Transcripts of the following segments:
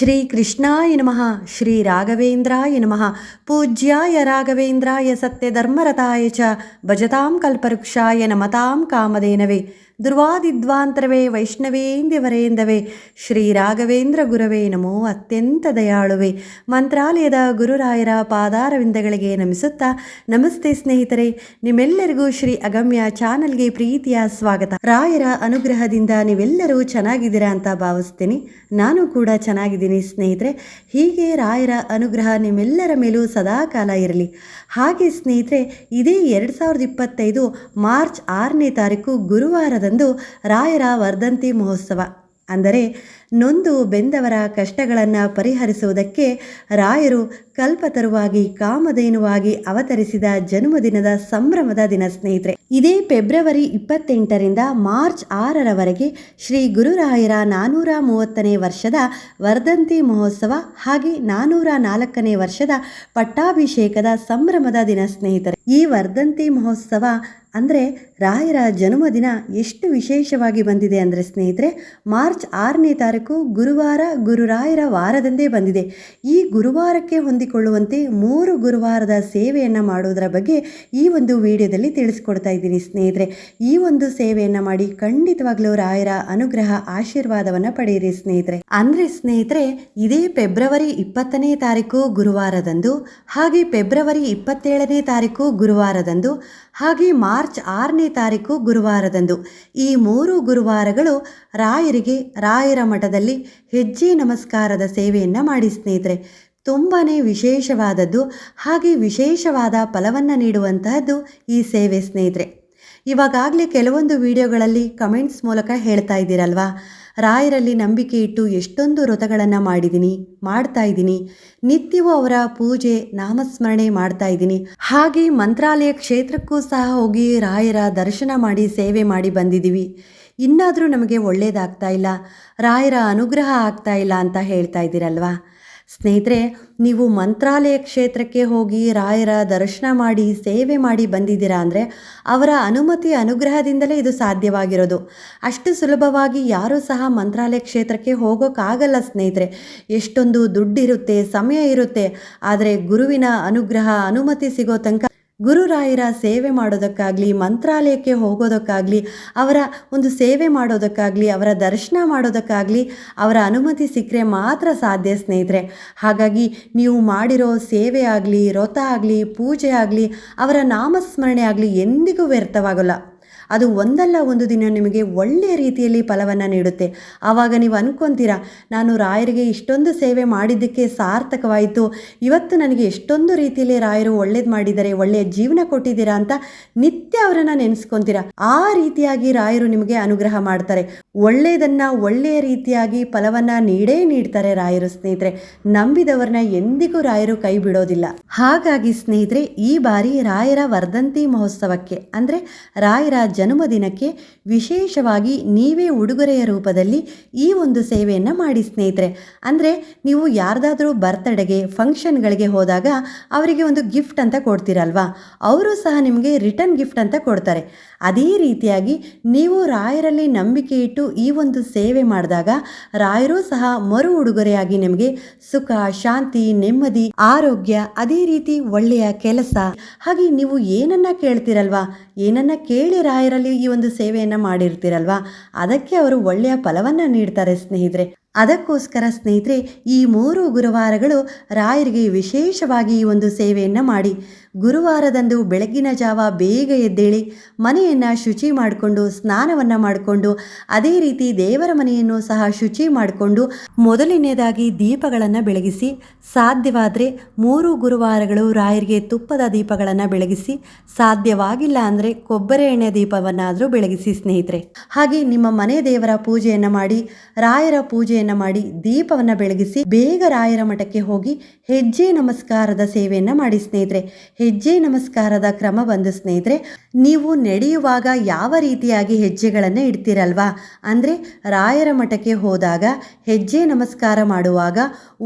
ಶ್ರೀಕೃಷ್ಣಾಯ ನಮಃ. ಶ್ರೀ ರಾಘವೇಂದ್ರಾಯ ನಮಃ. ಪೂಜ್ಯಾಯ ರಾಘವೇಂದ್ರಾಯ ಸತ್ಯಧರ್ಮರತಾಯ ಚ ಭಜತಾಂ ಕಲ್ಪವೃಕ್ಷಾಯ ನಮತಾಂ ಕಾಮಧೇನವೇ. ದುರ್ವಾದಿಧ್ವಾಂತರವೇ ವೈಷ್ಣವೇಂದ್ಯವರೇಂದವೇ ಶ್ರೀ ರಾಘವೇಂದ್ರ ಗುರವೇ ನಮೋ ಅತ್ಯಂತ ದಯಾಳುವೆ. ಮಂತ್ರಾಲಯದ ಗುರುರಾಯರ ಪಾದಾರವಿಂದಗಳಿಗೆ ನಮಿಸುತ್ತಾ, ನಮಸ್ತೆ ಸ್ನೇಹಿತರೆ, ನಿಮ್ಮೆಲ್ಲರಿಗೂ ಶ್ರೀ ಅಗಮ್ಯ ಚಾನಲ್ಗೆ ಪ್ರೀತಿಯ ಸ್ವಾಗತ. ರಾಯರ ಅನುಗ್ರಹದಿಂದ ನೀವೆಲ್ಲರೂ ಚೆನ್ನಾಗಿದ್ದೀರಾ ಅಂತ ಭಾವಿಸ್ತೀನಿ. ನಾನು ಕೂಡ ಚೆನ್ನಾಗಿದ್ದೀನಿ ಸ್ನೇಹಿತರೆ. ಹೀಗೆ ರಾಯರ ಅನುಗ್ರಹ ನಿಮ್ಮೆಲ್ಲರ ಮೇಲೂ ಸದಾಕಾಲ ಇರಲಿ. ಹಾಗೆ ಸ್ನೇಹಿತರೆ, ಇದೇ 2025 ಮಾರ್ಚ್ 6ನೇ ತಾರೀಕು ಗುರುವಾರದಂದು ರಾಯರ ವರ್ಧಂತಿ ಮಹೋತ್ಸವ, ಅಂದರೆ ನೊಂದು ಬೆಂದವರ ಕಷ್ಟಗಳನ್ನು ಪರಿಹರಿಸುವುದಕ್ಕೆ ರಾಯರು ಕಲ್ಪತರುವಾಗಿ ಕಾಮಧೇನುವಾಗಿ ಅವತರಿಸಿದ ಜನ್ಮದಿನದ ಸಂಭ್ರಮದ ದಿನ ಸ್ನೇಹಿತರೆ. ಇದೇ ಫೆಬ್ರವರಿ 28ರಿಂದ ಮಾರ್ಚ್ 6ರವರೆಗೆ ಶ್ರೀ ಗುರುರಾಯರ 430ನೇ ವರ್ಷದ ವರ್ಧಂತಿ ಮಹೋತ್ಸವ ಹಾಗೆ 404ನೇ ವರ್ಷದ ಪಟ್ಟಾಭಿಷೇಕದ ಸಂಭ್ರಮದ ದಿನ ಸ್ನೇಹಿತರೆ. ಈ ವರ್ಧಂತಿ ಮಹೋತ್ಸವ ಅಂದರೆ ರಾಯರ ಜನ್ಮದಿನ ಎಷ್ಟು ವಿಶೇಷವಾಗಿ ಬಂದಿದೆ ಅಂದರೆ ಸ್ನೇಹಿತರೆ, ಮಾರ್ಚ್ 6ನೇ ತಾರೀಕು ಗುರುವಾರ ಗುರುರಾಯರ ವಾರದಂದೇ ಬಂದಿದೆ. ಈ ಗುರುವಾರಕ್ಕೆ ಹೊಂದಿಕೊಳ್ಳುವಂತೆ 3 ಗುರುವಾರದ ಸೇವೆಯನ್ನು ಮಾಡುವುದರ ಬಗ್ಗೆ ಈ ಒಂದು ವಿಡಿಯೋದಲ್ಲಿ ತಿಳಿಸ್ಕೊಡ್ತಾ ಇದ್ದೀನಿ ಸ್ನೇಹಿತರೆ. ಈ ಒಂದು ಸೇವೆಯನ್ನು ಮಾಡಿ ಖಂಡಿತವಾಗ್ಲೂ ರಾಯರ ಅನುಗ್ರಹ ಆಶೀರ್ವಾದವನ್ನು ಪಡೆಯಿರಿ ಸ್ನೇಹಿತರೆ. ಅಂದರೆ ಸ್ನೇಹಿತರೆ, ಇದೇ ಫೆಬ್ರವರಿ 20ನೇ ತಾರೀಕು ಗುರುವಾರದಂದು, ಹಾಗೆ ಫೆಬ್ರವರಿ 27ನೇ ತಾರೀಕು ಗುರುವಾರದಂದು, ಹಾಗೆ ಮಾರ್ಚ್ 6ನೇ ತಾರೀಕು ಗುರುವಾರದಂದು, ಈ 3 ಗುರುವಾರಗಳು ರಾಯರಿಗೆ ರಾಯರ ಮಠದಲ್ಲಿ ಹೆಜ್ಜೆ ನಮಸ್ಕಾರದ ಸೇವೆಯನ್ನು ಮಾಡಿ ಸ್ನೇಹಿತರೆ. ತುಂಬಾ ವಿಶೇಷವಾದದ್ದು ಹಾಗೆ ವಿಶೇಷವಾದ ಫಲವನ್ನು ನೀಡುವಂತಹದ್ದು ಈ ಸೇವೆ ಸ್ನೇಹಿತರೆ. ಇವಾಗಲೇ ಕೆಲವೊಂದು ವಿಡಿಯೋಗಳಲ್ಲಿ ಕಮೆಂಟ್ಸ್ ಮೂಲಕ ಹೇಳ್ತಾ ಇದ್ದೀರಲ್ವಾ, ರಾಯರಲ್ಲಿ ನಂಬಿಕೆ ಇಟ್ಟು ಎಷ್ಟೊಂದು ವ್ರತಗಳನ್ನು ಮಾಡ್ತಾ ಇದ್ದೀನಿ, ನಿತ್ಯವೂ ಅವರ ಪೂಜೆ ನಾಮಸ್ಮರಣೆ ಮಾಡ್ತಾ ಇದ್ದೀನಿ, ಹಾಗೆ ಮಂತ್ರಾಲಯ ಕ್ಷೇತ್ರಕ್ಕೂ ಸಹ ಹೋಗಿ ರಾಯರ ದರ್ಶನ ಮಾಡಿ ಸೇವೆ ಮಾಡಿ ಬಂದಿದ್ದೀವಿ, ಇನ್ನಾದರೂ ನಮಗೆ ಒಳ್ಳೆಯದಾಗ್ತಾ ಇಲ್ಲ, ರಾಯರ ಅನುಗ್ರಹ ಆಗ್ತಾ ಇಲ್ಲ ಅಂತ ಹೇಳ್ತಾ ಇದ್ದೀರಲ್ವಾ. ಸ್ನೇಹಿತರೆ, ನೀವು ಮಂತ್ರಾಲಯ ಕ್ಷೇತ್ರಕ್ಕೆ ಹೋಗಿ ರಾಯರ ದರ್ಶನ ಮಾಡಿ ಸೇವೆ ಮಾಡಿ ಬಂದಿದ್ದೀರಾ ಅಂದರೆ ಅವರ ಅನುಮತಿ ಅನುಗ್ರಹದಿಂದಲೇ ಇದು ಸಾಧ್ಯವಾಗಿರೋದು. ಅಷ್ಟು ಸುಲಭವಾಗಿ ಯಾರೂ ಸಹ ಮಂತ್ರಾಲಯ ಕ್ಷೇತ್ರಕ್ಕೆ ಹೋಗೋಕ್ಕಾಗಲ್ಲ ಸ್ನೇಹಿತರೆ. ಎಷ್ಟೊಂದು ದುಡ್ಡಿರುತ್ತೆ, ಸಮಯ ಇರುತ್ತೆ, ಆದರೆ ಗುರುವಿನ ಅನುಗ್ರಹ ಅನುಮತಿ ಸಿಗೋ ತನಕ ಗುರುರಾಯರ ಸೇವೆ ಮಾಡೋದಕ್ಕಾಗಲಿ, ಮಂತ್ರಾಲಯಕ್ಕೆ ಹೋಗೋದಕ್ಕಾಗಲಿ, ಅವರ ಒಂದು ಸೇವೆ ಮಾಡೋದಕ್ಕಾಗಲಿ, ಅವರ ದರ್ಶನ ಮಾಡೋದಕ್ಕಾಗಲಿ ಅವರ ಅನುಮತಿ ಸಿಕ್ಕರೆ ಮಾತ್ರ ಸಾಧ್ಯ ಸ್ನೇಹಿತರೆ. ಹಾಗಾಗಿ ನೀವು ಮಾಡಿರೋ ಸೇವೆ ಆಗಲಿ, ವ್ರತ ಆಗಲಿ, ಪೂಜೆ ಆಗಲಿ, ಅವರ ನಾಮಸ್ಮರಣೆ ಆಗಲಿ ಎಂದಿಗೂ ವ್ಯರ್ಥವಾಗಲ್ಲ. ಅದು ಒಂದಲ್ಲ ಒಂದು ದಿನ ನಿಮಗೆ ಒಳ್ಳೆಯ ರೀತಿಯಲ್ಲಿ ಫಲವನ್ನು ನೀಡುತ್ತೆ. ಆವಾಗ ನೀವು ಅನ್ಕೊತೀರಾ, ನಾನು ರಾಯರಿಗೆ ಇಷ್ಟೊಂದು ಸೇವೆ ಮಾಡಿದ್ದಕ್ಕೆ ಸಾರ್ಥಕವಾಯಿತು, ಇವತ್ತು ನನಗೆ ಎಷ್ಟೊಂದು ರೀತಿಯಲ್ಲಿ ರಾಯರು ಒಳ್ಳೇದು ಮಾಡಿದ್ದಾರೆ, ಒಳ್ಳೆಯ ಜೀವನ ಕೊಟ್ಟಿದ್ದೀರಾ ಅಂತ ನಿತ್ಯ ಅವರನ್ನು ನೆನೆಸ್ಕೊತೀರಾ. ಆ ರೀತಿಯಾಗಿ ರಾಯರು ನಿಮಗೆ ಅನುಗ್ರಹ ಮಾಡ್ತಾರೆ. ಒಳ್ಳೆಯದನ್ನು ಒಳ್ಳೆಯ ರೀತಿಯಾಗಿ ಫಲವನ್ನು ನೀಡ್ತಾರೆ ರಾಯರು ಸ್ನೇಹಿತರೆ. ನಂಬಿದವರನ್ನ ಎಂದಿಗೂ ರಾಯರು ಕೈ ಬಿಡೋದಿಲ್ಲ. ಹಾಗಾಗಿ ಸ್ನೇಹಿತರೆ, ಈ ಬಾರಿ ರಾಯರ ವರ್ಧಂತಿ ಮಹೋತ್ಸವಕ್ಕೆ ಅಂದರೆ ರಾಯರ ಜನ್ಮದಿನಕ್ಕೆ ವಿಶೇಷವಾಗಿ ನೀವೇ ಉಡುಗೊರೆಯ ರೂಪದಲ್ಲಿ ಈ ಒಂದು ಸೇವೆಯನ್ನು ಮಾಡಿ ಸ್ನೇಹಿತರೆ. ಅಂದರೆ ನೀವು ಯಾರ್ದಾದ್ರೂ ಬರ್ತ್ಡೇಗೆ ಫಂಕ್ಷನ್ಗಳಿಗೆ ಹೋದಾಗ ಅವರಿಗೆ ಒಂದು ಗಿಫ್ಟ್ ಅಂತ ಕೊಡ್ತೀರಲ್ವಾ, ಅವರು ಸಹ ನಿಮಗೆ ರಿಟರ್ನ್ ಗಿಫ್ಟ್ ಅಂತ ಕೊಡ್ತಾರೆ. ಅದೇ ರೀತಿಯಾಗಿ ನೀವು ರಾಯರಲ್ಲಿ ನಂಬಿಕೆ ಇಟ್ಟು ಈ ಒಂದು ಸೇವೆ ಮಾಡಿದಾಗ ರಾಯರೂ ಸಹ ಮರು ಉಡುಗೊರೆಯಾಗಿ ನಿಮಗೆ ಸುಖ, ಶಾಂತಿ, ನೆಮ್ಮದಿ, ಆರೋಗ್ಯ, ಅದೇ ರೀತಿ ಒಳ್ಳೆಯ ಕೆಲಸ, ಹಾಗೆ ನೀವು ಏನನ್ನ ಕೇಳ್ತೀರಲ್ವಾ, ಏನನ್ನ ಕೇಳಿ ರಾಯರಲ್ಲಿ ಈ ಒಂದು ಸೇವೆಯನ್ನು ಮಾಡಿರ್ತೀರಲ್ವಾ, ಅದಕ್ಕೆ ಅವರು ಒಳ್ಳೆಯ ಫಲವನ್ನು ನೀಡ್ತಾರೆ ಸ್ನೇಹಿತರೆ. ಅದಕ್ಕೋಸ್ಕರ ಸ್ನೇಹಿತರೆ, ಈ 3 ಗುರುವಾರಗಳು ರಾಯರಿಗೆ ವಿಶೇಷವಾಗಿ ಈ ಒಂದು ಸೇವೆಯನ್ನು ಮಾಡಿ. ಗುರುವಾರದಂದು ಬೆಳಗಿನ ಜಾವ ಬೇಗ ಎದ್ದೇಳಿ ಮನೆಯನ್ನು ಶುಚಿ ಮಾಡಿಕೊಂಡು ಸ್ನಾನವನ್ನು ಮಾಡಿಕೊಂಡು, ಅದೇ ರೀತಿ ದೇವರ ಮನೆಯನ್ನು ಸಹ ಶುಚಿ ಮಾಡಿಕೊಂಡು ಮೊದಲನೆಯದಾಗಿ ದೀಪಗಳನ್ನು ಬೆಳಗಿಸಿ, ಸಾಧ್ಯವಾದರೆ 3 ಗುರುವಾರಗಳು ರಾಯರಿಗೆ ತುಪ್ಪದ ದೀಪಗಳನ್ನು ಬೆಳಗಿಸಿ, ಸಾಧ್ಯವಾಗಿಲ್ಲ ಅಂದರೆ ಕೊಬ್ಬರಿ ಎಣ್ಣೆ ದೀಪವನ್ನಾದರೂ ಬೆಳಗಿಸಿ ಸ್ನೇಹಿತರೆ. ಹಾಗೆ ನಿಮ್ಮ ಮನೆ ದೇವರ ಪೂಜೆಯನ್ನು ಮಾಡಿ, ರಾಯರ ಪೂಜೆಯನ್ನು ಮಾಡಿ, ದೀಪವನ್ನು ಬೆಳಗಿಸಿ ಬೇಗ ರಾಯರ ಮಠಕ್ಕೆ ಹೋಗಿ ಹೆಜ್ಜೆ ನಮಸ್ಕಾರದ ಸೇವೆಯನ್ನು ಮಾಡಿ ಸ್ನೇಹಿತರೆ. ಹೆಜ್ಜೆ ನಮಸ್ಕಾರದ ಕ್ರಮ ಬಂದು ಸ್ನೇಹಿತರೆ, ನೀವು ನಡೆಯುವಾಗ ಯಾವ ರೀತಿಯಾಗಿ ಹೆಜ್ಜೆಗಳನ್ನು ಇಡ್ತೀರಲ್ವಾ, ಅಂದರೆ ರಾಯರ ಮಠಕ್ಕೆ ಹೋದಾಗ ಹೆಜ್ಜೆ ನಮಸ್ಕಾರ ಮಾಡುವಾಗ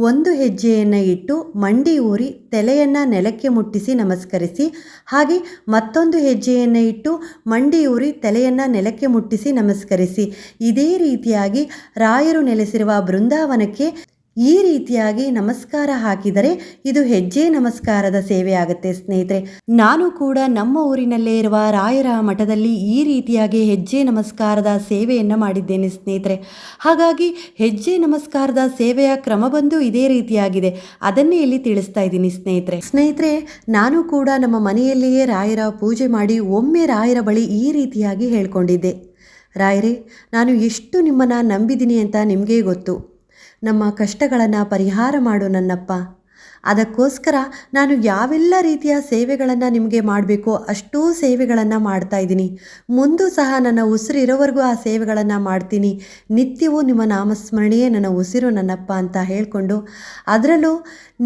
ಒಂದು ಹೆಜ್ಜೆಯನ್ನು ಇಟ್ಟು ಮಂಡಿ ಊರಿ ತಲೆಯನ್ನು ನೆಲಕ್ಕೆ ಮುಟ್ಟಿಸಿ ನಮಸ್ಕರಿಸಿ, ಹಾಗೆ ಮತ್ತೊಂದು ಹೆಜ್ಜೆಯನ್ನು ಇಟ್ಟು ಮಂಡಿ ಊರಿ ತಲೆಯನ್ನು ನೆಲಕ್ಕೆ ಮುಟ್ಟಿಸಿ ನಮಸ್ಕರಿಸಿ. ಇದೇ ರೀತಿಯಾಗಿ ರಾಯರು ನೆಲೆಸಿರುವ ಬೃಂದಾವನಕ್ಕೆ ಈ ರೀತಿಯಾಗಿ ನಮಸ್ಕಾರ ಹಾಕಿದರೆ ಇದು ಹೆಜ್ಜೆ ನಮಸ್ಕಾರದ ಸೇವೆ ಆಗುತ್ತೆ ಸ್ನೇಹಿತರೆ. ನಾನು ಕೂಡ ನಮ್ಮ ಊರಿನಲ್ಲೇ ಇರುವ ರಾಯರ ಮಠದಲ್ಲಿ ಈ ರೀತಿಯಾಗಿ ಹೆಜ್ಜೆ ನಮಸ್ಕಾರದ ಸೇವೆಯನ್ನು ಮಾಡಿದ್ದೇನೆ ಸ್ನೇಹಿತರೆ. ಹಾಗಾಗಿ ಹೆಜ್ಜೆ ನಮಸ್ಕಾರದ ಸೇವೆಯ ಕ್ರಮ ಬಂದು ಇದೇ ರೀತಿಯಾಗಿದೆ, ಅದನ್ನೇ ಇಲ್ಲಿ ತಿಳಿಸ್ತಾ ಇದ್ದೀನಿ ಸ್ನೇಹಿತರೆ. ನಾನು ಕೂಡ ನಮ್ಮ ಮನೆಯಲ್ಲಿಯೇ ರಾಯರ ಪೂಜೆ ಮಾಡಿ ಒಮ್ಮೆ ರಾಯರ ಬಳಿ ಈ ರೀತಿಯಾಗಿ ಹೇಳ್ಕೊಂಡಿದ್ದೆ, ರಾಯರೇ, ನಾನು ಎಷ್ಟು ನಿಮ್ಮನ್ನು ನಂಬಿದ್ದೀನಿ ಅಂತ ನಿಮಗೇ ಗೊತ್ತು. ನಮ್ಮ ಕಷ್ಟಗಳನ್ನು ಪರಿಹಾರ ಮಾಡು ನನ್ನಪ್ಪ. ಅದಕ್ಕೋಸ್ಕರ ನಾನು ಯಾವೆಲ್ಲ ರೀತಿಯ ಸೇವೆಗಳನ್ನು ನಿಮಗೆ ಮಾಡಬೇಕೋ ಅಷ್ಟೂ ಸೇವೆಗಳನ್ನು ಮಾಡ್ತಾ ಇದ್ದೀನಿ. ಮುಂದೂ ಸಹ ನನ್ನ ಉಸಿರಿರೋವರೆಗೂ ಆ ಸೇವೆಗಳನ್ನು ಮಾಡ್ತೀನಿ. ನಿತ್ಯವೂ ನಿಮ್ಮ ನಾಮಸ್ಮರಣೆಯೇ ನನ್ನ ಉಸಿರು ನನ್ನಪ್ಪ ಅಂತ ಹೇಳಿಕೊಂಡು, ಅದರಲ್ಲೂ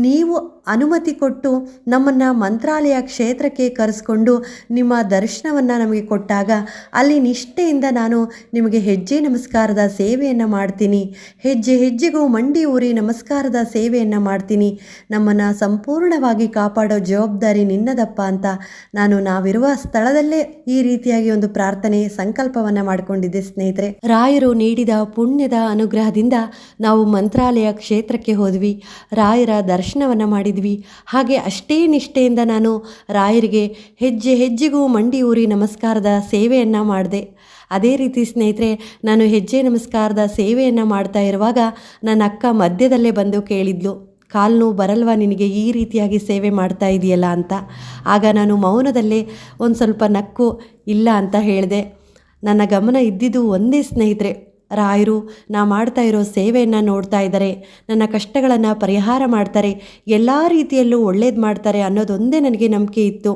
ನೀವು ಅನುಮತಿ ಕೊಟ್ಟು ನಮ್ಮನ್ನು ಮಂತ್ರಾಲಯ ಕ್ಷೇತ್ರಕ್ಕೆ ಕರೆಸ್ಕೊಂಡು ನಿಮ್ಮ ದರ್ಶನವನ್ನು ನಮಗೆ ಕೊಟ್ಟಾಗ ಅಲ್ಲಿ ನಿಷ್ಠೆಯಿಂದ ನಾನು ನಿಮಗೆ ಹೆಜ್ಜೆ ನಮಸ್ಕಾರದ ಸೇವೆಯನ್ನು ಮಾಡ್ತೀನಿ. ಹೆಜ್ಜೆ ಹೆಜ್ಜೆಗೂ ಮಂಡಿ ಊರಿ ನಮಸ್ಕಾರದ ಸೇವೆಯನ್ನು ಮಾಡ್ತೀನಿ. ನಮ್ಮನ್ನು ಸಂಪೂರ್ಣವಾಗಿ ಕಾಪಾಡೋ ಜವಾಬ್ದಾರಿ ನಿನ್ನದಪ್ಪ ಅಂತ ನಾವಿರುವ ಸ್ಥಳದಲ್ಲೇ ಈ ರೀತಿಯಾಗಿ ಒಂದು ಪ್ರಾರ್ಥನೆ ಸಂಕಲ್ಪವನ್ನು ಮಾಡಿಕೊಂಡಿದ್ದೆ ಸ್ನೇಹಿತರೆ. ರಾಯರು ನೀಡಿದ ಪುಣ್ಯದ ಅನುಗ್ರಹದಿಂದ ನಾವು ಮಂತ್ರಾಲಯ ಕ್ಷೇತ್ರಕ್ಕೆ ಹೋದ್ವಿ, ರಾಯರ ದರ್ಶನವನ್ನು ಮಾಡಿದ್ವಿ. ಹಾಗೆ ಅಷ್ಟೇ ನಿಷ್ಠೆಯಿಂದ ನಾನು ರಾಯರಿಗೆ ಹೆಜ್ಜೆ ಹೆಜ್ಜೆಗೂ ಮಂಡಿ ಊರಿ ನಮಸ್ಕಾರದ ಸೇವೆಯನ್ನು ಮಾಡಿದೆ. ಅದೇ ರೀತಿ ಸ್ನೇಹಿತರೆ, ನಾನು ಹೆಜ್ಜೆ ನಮಸ್ಕಾರದ ಸೇವೆಯನ್ನು ಮಾಡ್ತಾ ಇರುವಾಗ ನನ್ನ ಅಕ್ಕ ಮಧ್ಯದಲ್ಲೇ ಬಂದು ಕೇಳಿದ್ಲು, ಕಾಲು ನೋವು ಬರಲ್ವಾ ನಿನಗೆ ಈ ರೀತಿಯಾಗಿ ಸೇವೆ ಮಾಡ್ತಾ ಇದೆಯಲ್ಲ ಅಂತ. ಆಗ ನಾನು ಮೌನದಲ್ಲೇ ಒಂದು ಸ್ವಲ್ಪ ನಕ್ಕು ಇಲ್ಲ ಅಂತ ಹೇಳಿದೆ. ನನ್ನ ಗಮನ ಇದ್ದಿದ್ದು ಒಂದೇ ಸ್ನೇಹಿತರೆ, ರಾಯರು ನಾ ಮಾಡ್ತಾ ಇರೋ ಸೇವೆಯನ್ನು ನೋಡ್ತಾ ಇದ್ದಾರೆ, ನನ್ನ ಕಷ್ಟಗಳನ್ನು ಪರಿಹಾರ ಮಾಡ್ತಾರೆ, ಎಲ್ಲ ರೀತಿಯಲ್ಲೂ ಒಳ್ಳೇದು ಮಾಡ್ತಾರೆ ಅನ್ನೋದೊಂದೇ ನನಗೆ ನಂಬಿಕೆ ಇತ್ತು.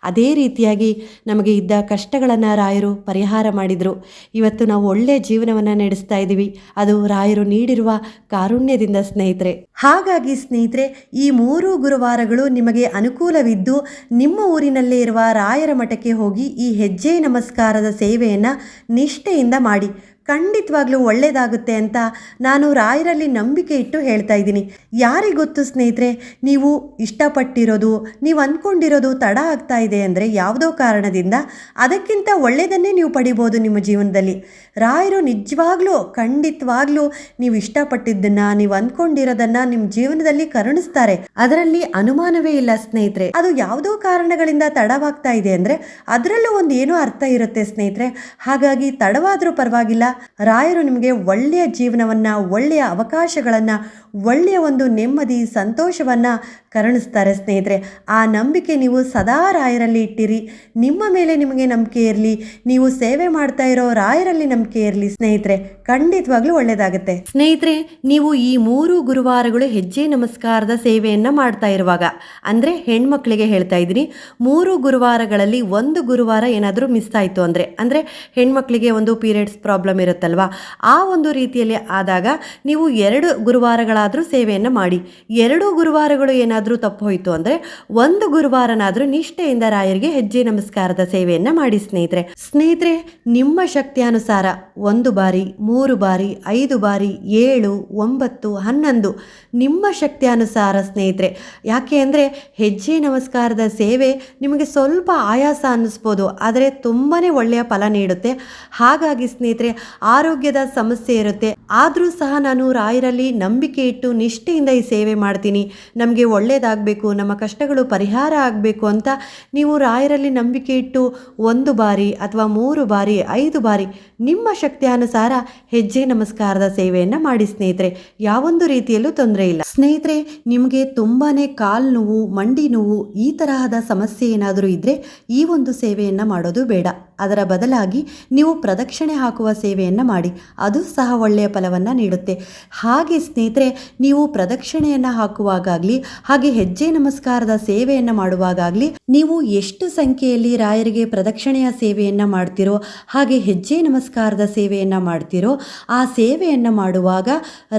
ಅದೇ ರೀತಿಯಾಗಿ ನಮಗೆ ಇದ್ದ ಕಷ್ಟಗಳನ್ನು ರಾಯರು ಪರಿಹಾರ ಮಾಡಿದರು. ಇವತ್ತು ನಾವು ಒಳ್ಳೆಯ ಜೀವನವನ್ನು ನಡೆಸ್ತಾ ಇದ್ದೀವಿ, ಅದು ರಾಯರು ನೀಡಿರುವ ಕಾರುಣ್ಯದಿಂದ ಸ್ನೇಹಿತರೆ. ಹಾಗಾಗಿ ಸ್ನೇಹಿತರೆ, ಈ 3 ಗುರುವಾರಗಳು ನಿಮಗೆ ಅನುಕೂಲವಿದ್ದು ನಿಮ್ಮ ಊರಿನಲ್ಲೇ ಇರುವ ರಾಯರ ಮಠಕ್ಕೆ ಹೋಗಿ ಈ ಹೆಜ್ಜೆ ನಮಸ್ಕಾರದ ಸೇವೆಯನ್ನು ನಿಷ್ಠೆಯಿಂದ ಮಾಡಿ. ಖಂಡಿತವಾಗ್ಲೂ ಒಳ್ಳೆಯದಾಗುತ್ತೆ ಅಂತ ನಾನು ರಾಯರಲ್ಲಿ ನಂಬಿಕೆ ಇಟ್ಟು ಹೇಳ್ತಾ ಇದ್ದೀನಿ. ಯಾರಿಗೊತ್ತು ಸ್ನೇಹಿತರೆ, ನೀವು ಇಷ್ಟಪಟ್ಟಿರೋದು, ನೀವು ಅಂದ್ಕೊಂಡಿರೋದು ತಡ ಆಗ್ತಾ ಇದೆ ಅಂದರೆ ಯಾವುದೋ ಕಾರಣದಿಂದ ಅದಕ್ಕಿಂತ ಒಳ್ಳೆಯದನ್ನೇ ನೀವು ಪಡಿಬೋದು ನಿಮ್ಮ ಜೀವನದಲ್ಲಿ. ರಾಯರು ನಿಜವಾಗ್ಲೂ ಖಂಡಿತವಾಗ್ಲೂ ನೀವು ಇಷ್ಟಪಟ್ಟಿದ್ದನ್ನು, ನೀವು ಅಂದ್ಕೊಂಡಿರೋದನ್ನು ನಿಮ್ಮ ಜೀವನದಲ್ಲಿ ಕರುಣಿಸ್ತಾರೆ, ಅದರಲ್ಲಿ ಅನುಮಾನವೇ ಇಲ್ಲ ಸ್ನೇಹಿತರೆ. ಅದು ಯಾವುದೋ ಕಾರಣಗಳಿಂದ ತಡವಾಗ್ತಾ ಇದೆ ಅಂದರೆ ಅದರಲ್ಲೂ ಒಂದು ಏನೋ ಅರ್ಥ ಇರುತ್ತೆ ಸ್ನೇಹಿತರೆ. ಹಾಗಾಗಿ ತಡವಾದರೂ ಪರವಾಗಿಲ್ಲ, ರಾಯರು ನಿಮಗೆ ಒಳ್ಳೆಯ ಜೀವನವನ್ನು, ಒಳ್ಳೆಯ ಅವಕಾಶಗಳನ್ನು, ಒಳ್ಳೆಯ ಒಂದು ನೆಮ್ಮದಿ ಸಂತೋಷವನ್ನು ಕರುಣಿಸ್ತಾರೆ ಸ್ನೇಹಿತರೆ. ಆ ನಂಬಿಕೆ ನೀವು ಸದಾ ರಾಯರಲ್ಲಿ ಇಟ್ಟಿರಿ. ನಿಮ್ಮ ಮೇಲೆ ನಿಮಗೆ ನಂಬಿಕೆ ಇರಲಿ, ನೀವು ಸೇವೆ ಮಾಡ್ತಾ ಇರೋ ರಾಯರಲ್ಲಿ ನಂಬಿಕೆ ಇರಲಿ ಸ್ನೇಹಿತರೆ. ಖಂಡಿತವಾಗ್ಲೂ ಒಳ್ಳೆಯದಾಗುತ್ತೆ ಸ್ನೇಹಿತರೆ. ನೀವು ಈ 3 ಗುರುವಾರಗಳು ಹೆಜ್ಜೆ ನಮಸ್ಕಾರದ ಸೇವೆಯನ್ನು ಮಾಡ್ತಾ ಇರುವಾಗ, ಅಂದರೆ ಹೆಣ್ಮಕ್ಳಿಗೆ ಹೇಳ್ತಾ ಇದ್ದೀನಿ, 3 ಗುರುವಾರಗಳಲ್ಲಿ 1 ಗುರುವಾರ ಏನಾದರೂ ಮಿಸ್ ಆಯಿತು ಅಂದರೆ ಹೆಣ್ಮಕ್ಳಿಗೆ ಒಂದು ಪೀರಿಯಡ್ಸ್ ಪ್ರಾಬ್ಲಮ್ ಇರುತ್ತಲ್ವ, ಆ ಒಂದು ರೀತಿಯಲ್ಲಿ ಆದಾಗ ನೀವು 2 ಗುರುವಾರಗಳಾದರೂ ಸೇವೆಯನ್ನು ಮಾಡಿ. 2 ಗುರುವಾರಗಳು ಏನಾದರೂ ತಪ್ಪು ಹೋಯಿತು ಅಂದರೆ 1 ಗುರುವಾರನಾದರೂ ನಿಷ್ಠೆಯಿಂದ ರಾಯರಿಗೆ ಹೆಜ್ಜೆ ನಮಸ್ಕಾರದ ಸೇವೆಯನ್ನು ಮಾಡಿ ಸ್ನೇಹಿತರೆ. ನಿಮ್ಮ ಶಕ್ತಿಯಾನುಸಾರ 1 ಬಾರಿ, 3 ಬಾರಿ, 5 ಬಾರಿ, 7, 9, 11 ನಿಮ್ಮ ಶಕ್ತಿಯಾನುಸಾರ ಸ್ನೇಹಿತರೆ. ಯಾಕೆ ಅಂದರೆ ಹೆಜ್ಜೆ ನಮಸ್ಕಾರದ ಸೇವೆ ನಿಮಗೆ ಸ್ವಲ್ಪ ಆಯಾಸ ಅನ್ನಿಸ್ಬೋದು, ಆದರೆ ತುಂಬಾ ಒಳ್ಳೆಯ ಫಲ ನೀಡುತ್ತೆ. ಹಾಗಾಗಿ ಸ್ನೇಹಿತರೆ, ಆರೋಗ್ಯದ ಸಮಸ್ಯೆ ಇರುತ್ತೆ, ಆದರೂ ಸಹ ನಾನು ರಾಯರಲ್ಲಿ ನಂಬಿಕೆ ಇಟ್ಟು ನಿಷ್ಠೆಯಿಂದ ಈ ಸೇವೆ ಮಾಡ್ತೀನಿ, ನಮಗೆ ಒಳ್ಳೆಯದಾಗಬೇಕು, ನಮ್ಮ ಕಷ್ಟಗಳು ಪರಿಹಾರ ಆಗಬೇಕು ಅಂತ ನೀವು ರಾಯರಲ್ಲಿ ನಂಬಿಕೆ ಇಟ್ಟು 1 ಬಾರಿ ಅಥವಾ 3 ಬಾರಿ, 5 ಬಾರಿ ನಿಮ್ಮ ಶಕ್ತಿಯಾನುಸಾರ ಹೆಜ್ಜೆ ನಮಸ್ಕಾರದ ಸೇವೆಯನ್ನು ಮಾಡಿ ಸ್ನೇಹಿತರೆ. ಯಾವೊಂದು ರೀತಿಯಲ್ಲೂ ತೊಂದರೆ ಇಲ್ಲ ಸ್ನೇಹಿತರೆ. ನಿಮಗೆ ತುಂಬಾ ಕಾಲು ನೋವು, ಮಂಡಿ ನೋವು ಈ ತರಹದ ಸಮಸ್ಯೆ ಏನಾದರೂ ಇದ್ದರೆ ಈ ಒಂದು ಸೇವೆಯನ್ನು ಮಾಡೋದು ಬೇಡ. ಅದರ ಬದಲಾಗಿ ನೀವು ಪ್ರದಕ್ಷಿಣೆ ಹಾಕುವ ಸೇವೆಯನ್ನು ಮಾಡಿ, ಅದು ಸಹ ಒಳ್ಳೆಯ ಫಲವನ್ನು ನೀಡುತ್ತೆ. ಹಾಗೆ ಸ್ನೇಹಿತರೆ, ನೀವು ಪ್ರದಕ್ಷಿಣೆಯನ್ನು ಹಾಕುವಾಗಲಿ ಹಾಗೆ ಹೆಜ್ಜೆ ನಮಸ್ಕಾರದ ಸೇವೆಯನ್ನು ಮಾಡುವಾಗಲಿ ನೀವು ಎಷ್ಟು ಸಂಖ್ಯೆಯಲ್ಲಿ ರಾಯರಿಗೆ ಪ್ರದಕ್ಷಿಣೆಯ ಸೇವೆಯನ್ನು ಮಾಡ್ತಿರೋ ಹಾಗೆ ಹೆಜ್ಜೆ ನಮಸ್ಕಾರದ ಸೇವೆಯನ್ನು ಮಾಡ್ತಿರೋ, ಆ ಸೇವೆಯನ್ನು ಮಾಡುವಾಗ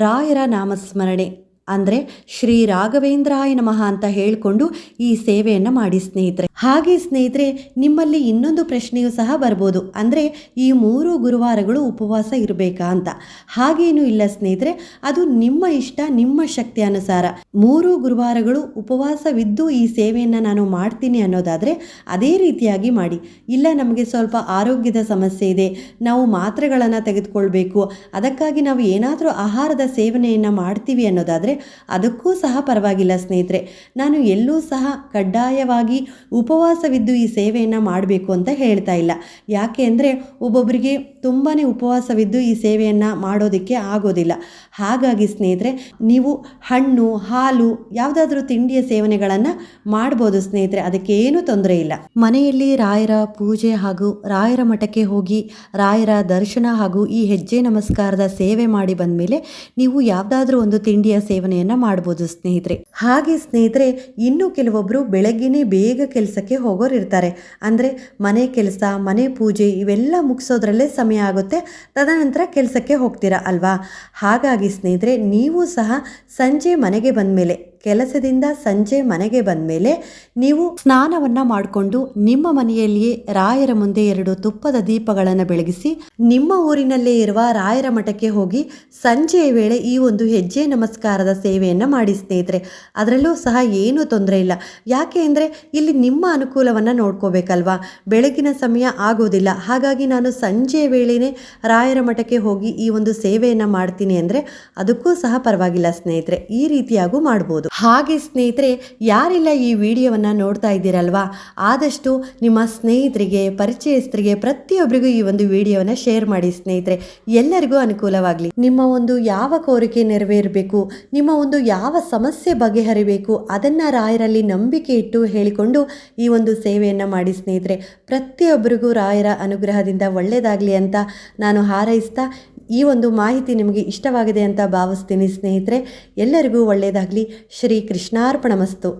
ರಾಯರ ನಾಮಸ್ಮರಣೆ ಅಂದರೆ ಶ್ರೀ ರಾಘವೇಂದ್ರಾಯ ನಮಃ ಅಂತ ಹೇಳಿಕೊಂಡು ಈ ಸೇವೆಯನ್ನು ಮಾಡಿ ಸ್ನೇಹಿತರೆ. ಹಾಗೆ ಸ್ನೇಹಿತರೆ, ನಿಮ್ಮಲ್ಲಿ ಇನ್ನೊಂದು ಪ್ರಶ್ನೆಯೂ ಸಹ ಬರ್ಬೋದು, ಅಂದರೆ ಈ 3 ಗುರುವಾರಗಳು ಉಪವಾಸ ಇರಬೇಕಾ ಅಂತ. ಹಾಗೇನೂ ಇಲ್ಲ ಸ್ನೇಹಿತರೆ, ಅದು ನಿಮ್ಮ ಇಷ್ಟ, ನಿಮ್ಮ ಶಕ್ತಿ ಅನುಸಾರ. 3 ಗುರುವಾರಗಳು ಉಪವಾಸವಿದ್ದು ಈ ಸೇವೆಯನ್ನು ನಾನು ಮಾಡ್ತೀನಿ ಅನ್ನೋದಾದರೆ ಅದೇ ರೀತಿಯಾಗಿ ಮಾಡಿ. ಇಲ್ಲ ನಮಗೆ ಸ್ವಲ್ಪ ಆರೋಗ್ಯದ ಸಮಸ್ಯೆ ಇದೆ, ನಾವು ಮಾತ್ರೆಗಳನ್ನು ತೆಗೆದುಕೊಳ್ಬೇಕು, ಅದಕ್ಕಾಗಿ ನಾವು ಏನಾದರೂ ಆಹಾರದ ಸೇವನೆಯನ್ನು ಮಾಡ್ತೀವಿ ಅನ್ನೋದಾದರೆ ಅದಕ್ಕೂ ಸಹ ಪರವಾಗಿಲ್ಲ ಸ್ನೇಹಿತರೆ. ನಾನು ಎಲ್ಲೂ ಸಹ ಕಡ್ಡಾಯವಾಗಿ ಉಪವಾಸವಿದ್ದು ಈ ಸೇವೆಯನ್ನು ಮಾಡಬೇಕು ಅಂತ ಹೇಳ್ತಾ ಇಲ್ಲ. ಯಾಕೆ ಅಂದರೆ ಒಬ್ಬೊಬ್ಬರಿಗೆ ತುಂಬಾ ಉಪವಾಸವಿದ್ದು ಈ ಸೇವೆಯನ್ನು ಮಾಡೋದಕ್ಕೆ ಆಗೋದಿಲ್ಲ. ಹಾಗಾಗಿ ಸ್ನೇಹಿತರೆ, ನೀವು ಹಣ್ಣು, ಹಾಲು, ಯಾವುದಾದ್ರೂ ತಿಂಡಿಯ ಸೇವನೆಗಳನ್ನು ಮಾಡ್ಬೋದು ಸ್ನೇಹಿತರೆ, ಅದಕ್ಕೆ ಏನೂ ತೊಂದರೆ ಇಲ್ಲ. ಮನೆಯಲ್ಲಿ ರಾಯರ ಪೂಜೆ ಹಾಗೂ ರಾಯರ ಮಠಕ್ಕೆ ಹೋಗಿ ರಾಯರ ದರ್ಶನ ಹಾಗೂ ಈ ಹೆಜ್ಜೆ ನಮಸ್ಕಾರದ ಸೇವೆ ಮಾಡಿ ಬಂದಮೇಲೆ ನೀವು ಯಾವುದಾದ್ರೂ ಒಂದು ತಿಂಡಿಯ ಸೇವನೆಯನ್ನು ಮಾಡ್ಬೋದು ಸ್ನೇಹಿತರೆ. ಹಾಗೆ ಸ್ನೇಹಿತರೆ, ಇನ್ನು ಕೆಲವೊಬ್ಬರು ಬೆಳಗ್ಗೆನೇ ಬೇಗ ಕೆಲಸಕ್ಕೆ ಹೋಗೋರು ಇರ್ತಾರೆ. ಅಂದರೆ ಮನೆ ಕೆಲಸ, ಮನೆ ಪೂಜೆ ಇವೆಲ್ಲ ಮುಗಿಸೋದ್ರಲ್ಲೇ ಸಮಯ ಆಗುತ್ತೆ, ತದನಂತರ ಕೆಲಸಕ್ಕೆ ಹೋಗ್ತೀರಾ ಅಲ್ವಾ. ಹಾಗಾಗಿ ಸ್ನೇಹಿತರೆ, ನೀವು ಸಹ ಸಂಜೆ ಮನೆಗೆ ಬಂದಮೇಲೆ, ಕೆಲಸದಿಂದ ಸಂಜೆ ಮನೆಗೆ ಬಂದಮೇಲೆ ನೀವು ಸ್ನಾನವನ್ನು ಮಾಡಿಕೊಂಡು ನಿಮ್ಮ ಮನೆಯಲ್ಲಿಯೇ ರಾಯರ ಮುಂದೆ 2 ತುಪ್ಪದ ದೀಪಗಳನ್ನು ಬೆಳಗಿಸಿ ನಿಮ್ಮ ಊರಿನಲ್ಲೇ ಇರುವ ರಾಯರ ಮಠಕ್ಕೆ ಹೋಗಿ ಸಂಜೆಯ ವೇಳೆ ಈ ಒಂದು ಹೆಜ್ಜೆ ನಮಸ್ಕಾರದ ಸೇವೆಯನ್ನು ಮಾಡಿ ಸ್ನೇಹಿತರೆ. ಅದರಲ್ಲೂ ಸಹ ಏನೂ ತೊಂದರೆ ಇಲ್ಲ. ಯಾಕೆ ಅಂದರೆ ಇಲ್ಲಿ ನಿಮ್ಮ ಅನುಕೂಲವನ್ನು ನೋಡ್ಕೋಬೇಕಲ್ವಾ. ಬೆಳಗಿನ ಸಮಯ ಆಗೋದಿಲ್ಲ, ಹಾಗಾಗಿ ನಾನು ಸಂಜೆಯ ವೇಳೆಯೇ ರಾಯರ ಮಠಕ್ಕೆ ಹೋಗಿ ಈ ಒಂದು ಸೇವೆಯನ್ನು ಮಾಡ್ತೀನಿ ಅಂದರೆ ಅದಕ್ಕೂ ಸಹ ಪರವಾಗಿಲ್ಲ ಸ್ನೇಹಿತರೆ. ಈ ರೀತಿಯಾಗೂ ಮಾಡ್ಬೋದು. ಹಾಗೆ ಸ್ನೇಹಿತರೆ, ಯಾರೆಲ್ಲ ಈ ವಿಡಿಯೋವನ್ನು ನೋಡ್ತಾ ಇದ್ದೀರಲ್ವಾ, ಆದಷ್ಟು ನಿಮ್ಮ ಸ್ನೇಹಿತರಿಗೆ, ಪರಿಚಯಸ್ಥರಿಗೆ, ಪ್ರತಿಯೊಬ್ಬರಿಗೂ ಈ ಒಂದು ವಿಡಿಯೋವನ್ನು ಶೇರ್ ಮಾಡಿ ಸ್ನೇಹಿತರೆ. ಎಲ್ಲರಿಗೂ ಅನುಕೂಲವಾಗಲಿ. ನಿಮ್ಮ ಒಂದು ಯಾವ ಕೋರಿಕೆ ನೆರವೇರಬೇಕು, ನಿಮ್ಮ ಒಂದು ಯಾವ ಸಮಸ್ಯೆ ಬಗೆಹರಿಬೇಕು, ಅದನ್ನು ರಾಯರಲ್ಲಿ ನಂಬಿಕೆ ಇಟ್ಟು ಹೇಳಿಕೊಂಡು ಈ ಒಂದು ಸೇವೆಯನ್ನು ಮಾಡಿ ಸ್ನೇಹಿತರೆ. ಪ್ರತಿಯೊಬ್ಬರಿಗೂ ರಾಯರ ಅನುಗ್ರಹದಿಂದ ಒಳ್ಳೆಯದಾಗಲಿ ಅಂತ ನಾನು ಹಾರೈಸ್ತಾ ಈ ಒಂದು ಮಾಹಿತಿ ನಿಮಗೆ ಇಷ್ಟವಾಗಿದೆ ಅಂತ ಭಾವಿಸ್ತೀನಿ ಸ್ನೇಹಿತರೆ. ಎಲ್ಲರಿಗೂ ಒಳ್ಳೆಯದಾಗಲಿ. ಶ್ರೀ ಕೃಷ್ಣಾರ್ಪಣಮಸ್ತು.